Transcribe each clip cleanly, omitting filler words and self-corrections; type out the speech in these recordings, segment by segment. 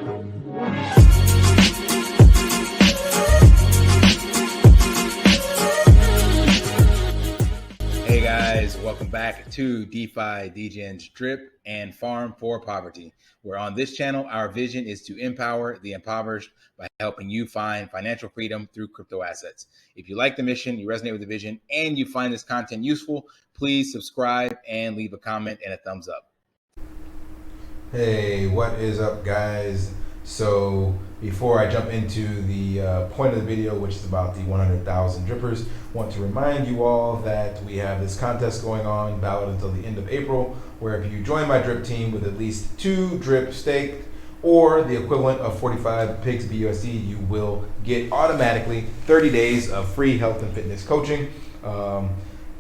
Hey guys, welcome back to DeFi, Degens, Drip, and Farm for Poverty, where on this channel, our vision is to empower the impoverished by helping you find financial freedom through crypto assets. If you like the mission, you resonate with the vision, and you find this content useful, please subscribe and leave a comment and a thumbs up. Hey, what is up, guys? So before I jump into the point of the video, which is about the 100,000 drippers, I want to remind you all that we have this contest going on, valid until the end of April, where if you join my drip team with at least 2 drip staked or the equivalent of 45 Pigs BUSD, you will get automatically 30 days of free health and fitness coaching.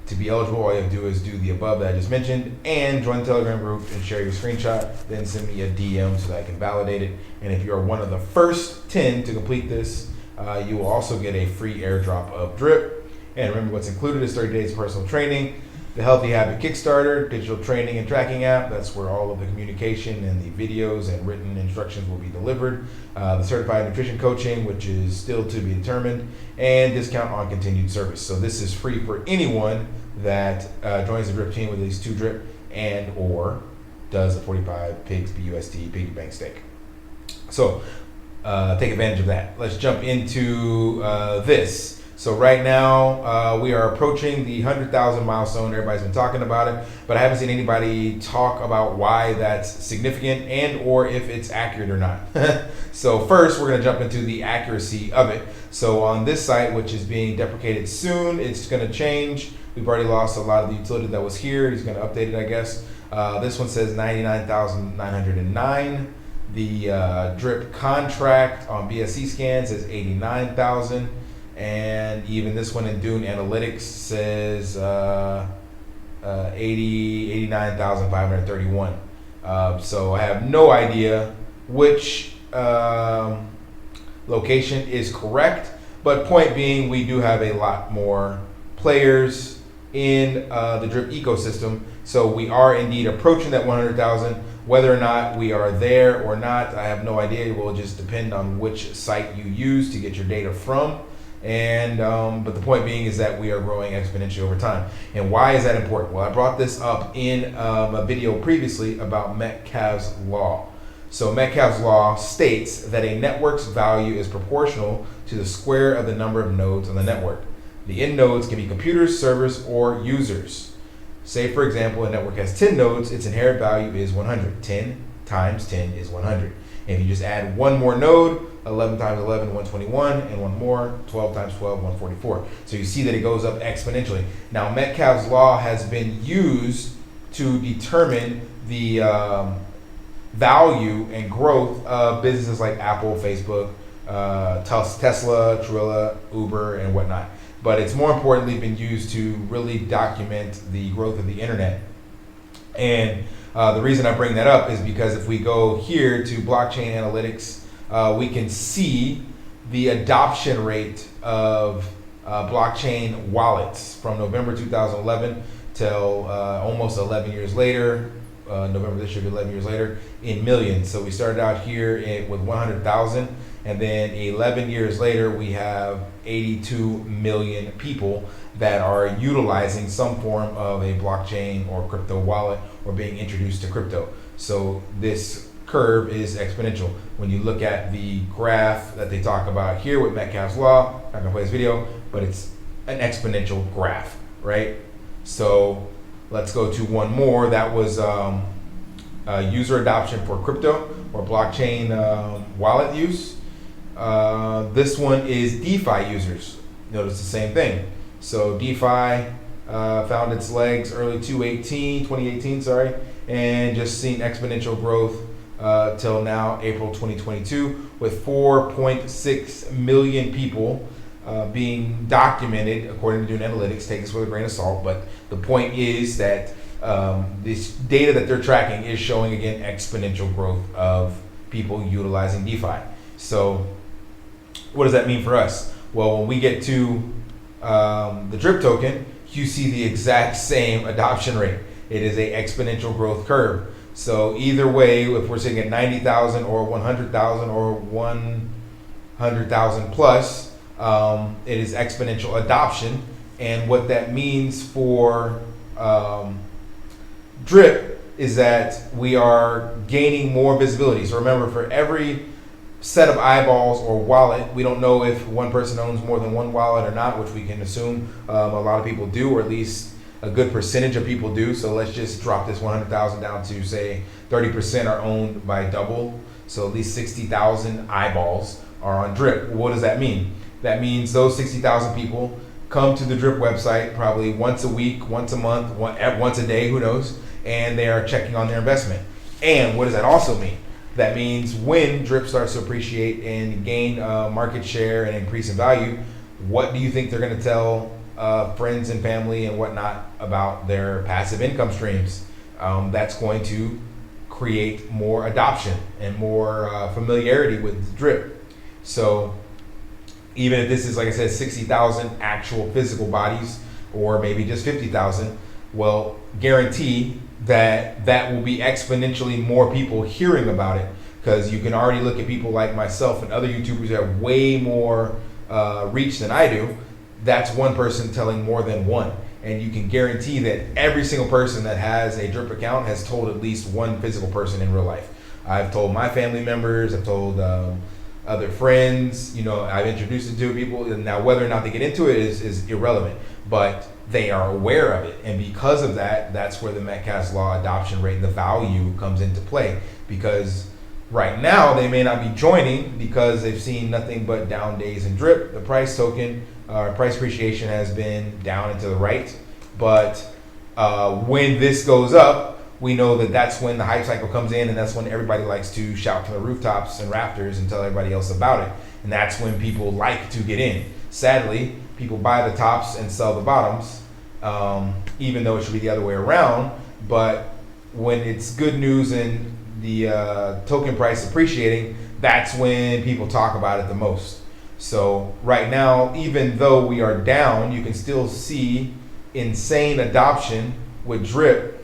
To be eligible, all you have to do is do the above that I just mentioned and join the Telegram group and share your screenshot. Then send me a DM so that I can validate it. And if you are one of the first 10 to complete this, you will also get a free airdrop of drip. And remember, what's included is 30 days of personal training, the Healthy Habit Kickstarter, digital training and tracking app. That's where all of the communication and the videos and written instructions will be delivered. The certified nutrition coaching, which is still to be determined, and discount on continued service. So this is free for anyone that joins the drip team with at least 2 drip and or does a 45 Pigs BUSD Piggy Bank stake. So take advantage of that. Let's jump into this. So right now we are approaching the 100,000 milestone. Everybody's been talking about it, but I haven't seen anybody talk about why that's significant and or if it's accurate or not. So first we're going to jump into the accuracy of it. So on this site, which is being deprecated soon, it's going to change. We've already lost a lot of the utility that was here. He's going to update it, I guess. This one says 99,909. The drip contract on BSC scans is 89,000. And even this one in Dune Analytics says 89,531. So I have no idea which location is correct. But point being, we do have a lot more players in the drip ecosystem. So we are indeed approaching that 100,000. Whether or not we are there or not, I have no idea. It will just depend on which site you use to get your data from. And but the point being is that we are growing exponentially over time. And why is that important? Well, I brought this up in a video previously about Metcalfe's law. So Metcalfe's law states that a network's value is proportional to the square of the number of nodes on the network. The end nodes can be computers, servers, or users. Say, for example, a network has 10 nodes, its inherent value is 100. 10 times 10 is 100. And if you just add one more node, 11 times 11, 121, and one more, 12 times 12, 144. So you see that it goes up exponentially. Now, Metcalfe's law has been used to determine the value and growth of businesses like Apple, Facebook, Tesla, Trilla, Uber, and whatnot. But it's more importantly been used to really document the growth of the internet. And the reason I bring that up is because if we go here to blockchain analytics, we can see the adoption rate of blockchain wallets from November 2011 till almost 11 years later. November this year, 11 years later, in millions. So we started out here with 100,000, and then 11 years later, we have 82 million people that are utilizing some form of a blockchain or crypto wallet or being introduced to crypto. So this curve is exponential. When you look at the graph that they talk about here with Metcalfe's law, I'm not gonna play this video, but it's an exponential graph, right? So let's go to one more. That was user adoption for crypto or blockchain wallet use. This one is DeFi users. Notice the same thing. So DeFi found its legs early 2018, and just seen exponential growth till now, April 2022, with 4.6 million people being documented, according to Dune Analytics. Take this with a grain of salt, but the point is that this data that they're tracking is showing, again, exponential growth of people utilizing DeFi. So what does that mean for us? Well, when we get to the drip token, you see the exact same adoption rate. It is an exponential growth curve. So either way, if we're sitting at 90,000 or 100,000 or 100,000 plus, it is exponential adoption. And what that means for Drip is that we are gaining more visibility. So remember, for every set of eyeballs or wallet, we don't know if one person owns more than one wallet or not, which we can assume a lot of people do, or at least a good percentage of people do. So let's just drop this 100,000 down to say 30% are owned by Double. So at least 60,000 eyeballs are on Drip. What does that mean? That means those 60,000 people come to the Drip website probably once a week, once a month, once a day, who knows, and they are checking on their investment. And what does that also mean? That means when Drip starts to appreciate and gain market share and increase in value, what do you think they're going to tell friends and family and whatnot about their passive income streams? That's going to create more adoption and more familiarity with Drip. So even if this is, like I said, 60,000 actual physical bodies, or maybe just 50,000, well, guarantee that will be exponentially more people hearing about it, because you can already look at people like myself and other YouTubers who have way more reach than I do. That's one person telling more than one. And you can guarantee that every single person that has a Drip account has told at least one physical person in real life. I've told my family members, I've told other friends, I've introduced it to people. Now, whether or not they get into it is irrelevant, but they are aware of it. And because of that, that's where the Metcalfe's Law adoption rate, the value comes into play. Because right now, they may not be joining because they've seen nothing but down days in Drip. The price token, price appreciation has been down and to the right. But when this goes up, we know that that's when the hype cycle comes in, and that's when everybody likes to shout from the rooftops and rafters and tell everybody else about it. And that's when people like to get in. Sadly, people buy the tops and sell the bottoms, even though it should be the other way around. But when it's good news and the token price appreciating, that's when people talk about it the most. So right now, even though we are down, you can still see insane adoption with Drip.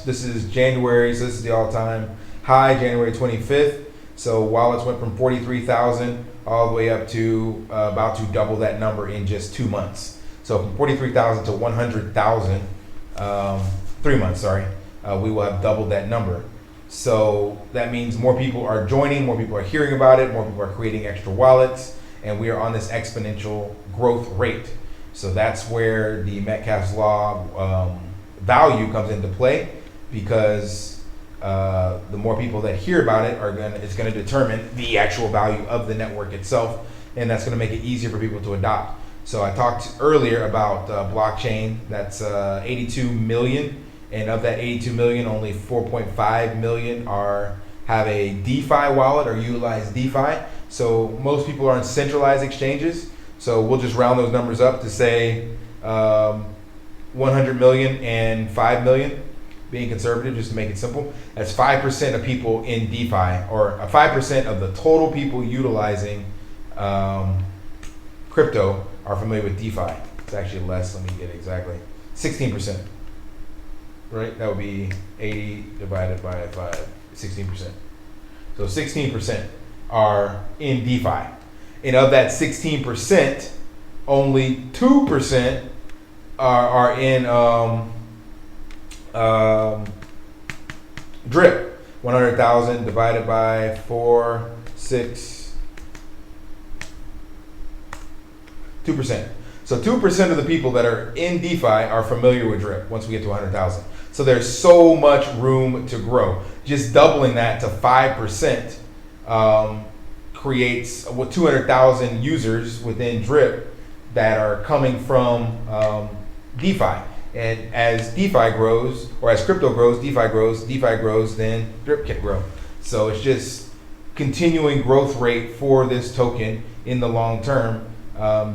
This is January, so this is the all-time high, January 25th. So wallets went from 43,000 all the way up to about to double that number in just 2 months. So from 43,000 to 100,000, 3 months, sorry, we will have doubled that number. So that means more people are joining, more people are hearing about it, more people are creating extra wallets, and we are on this exponential growth rate. So that's where the Metcalfe's Law value comes into play, because the more people that hear about it it's going to determine the actual value of the network itself, and that's going to make it easier for people to adopt. So I talked earlier about blockchain. That's 82 million, and of that 82 million, only 4.5 million have a DeFi wallet or utilize DeFi. So most people are on centralized exchanges. So we'll just round those numbers up to say 100 million and 5 million, being conservative just to make it simple. That's 5% of people in DeFi, or 5% of the total people utilizing crypto are familiar with DeFi. It's actually less, let me get it exactly. 16%, right? That would be 80 divided by 5, 16%. So 16% are in DeFi. And of that 16%, only 2% are in Drip. 100,000 divided by 4, 6, 2%. So 2% of the people that are in DeFi are familiar with Drip once we get to 100,000. So there's so much room to grow. Just doubling that to 5% creates 200,000 users within Drip that are coming from DeFi. And as DeFi grows, or as crypto grows, DeFi grows, then Drip can grow. So it's just continuing growth rate for this token in the long term,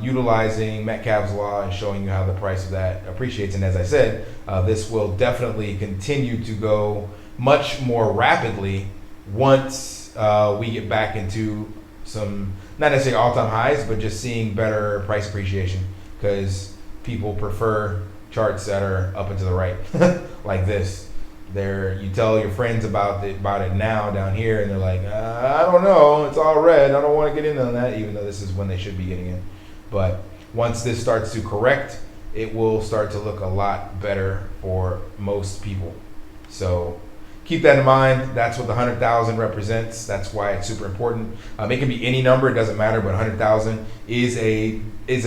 utilizing Metcalfe's Law and showing you how the price of that appreciates. And as I said, this will definitely continue to go much more rapidly once we get back into some, not necessarily all-time highs, but just seeing better price appreciation, because people prefer charts that are up and to the right like this. You tell your friends about it now down here, and they're like, I don't know, it's all red. I don't want to get in on that, even though this is when they should be getting in. But once this starts to correct, it will start to look a lot better for most people. So keep that in mind. That's what the 100,000 represents. That's why it's super important. It can be any number, it doesn't matter, but 100,000 is a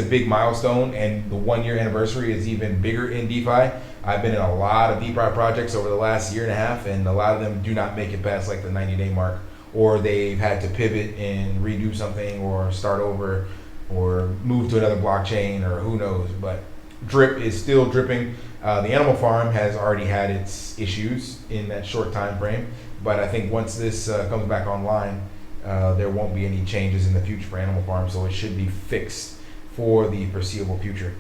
big milestone, and the 1 year anniversary is even bigger in DeFi. I've been in a lot of DeFi projects over the last year and a half, and a lot of them do not make it past like the 90-day mark, or they've had to pivot and redo something, or start over, or move to another blockchain, or who knows. But drip is still dripping. The animal farm has already had its issues in that short time frame, but I think once this comes back online, there won't be any changes in the future for animal farm, so it should be fixed for the foreseeable future.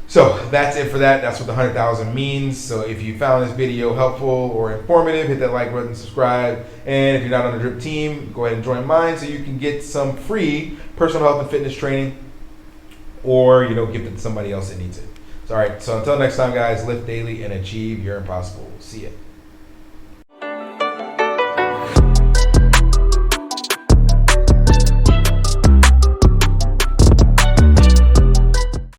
So that's it for that. That's what the 100,000 means. So if you found this video helpful or informative, hit that like button, subscribe, and if you're not on the drip team, go ahead and join mine so you can get some free personal health and fitness training, or give it to somebody else that needs it. All right, so until next time, guys, lift daily and achieve your impossible. See ya.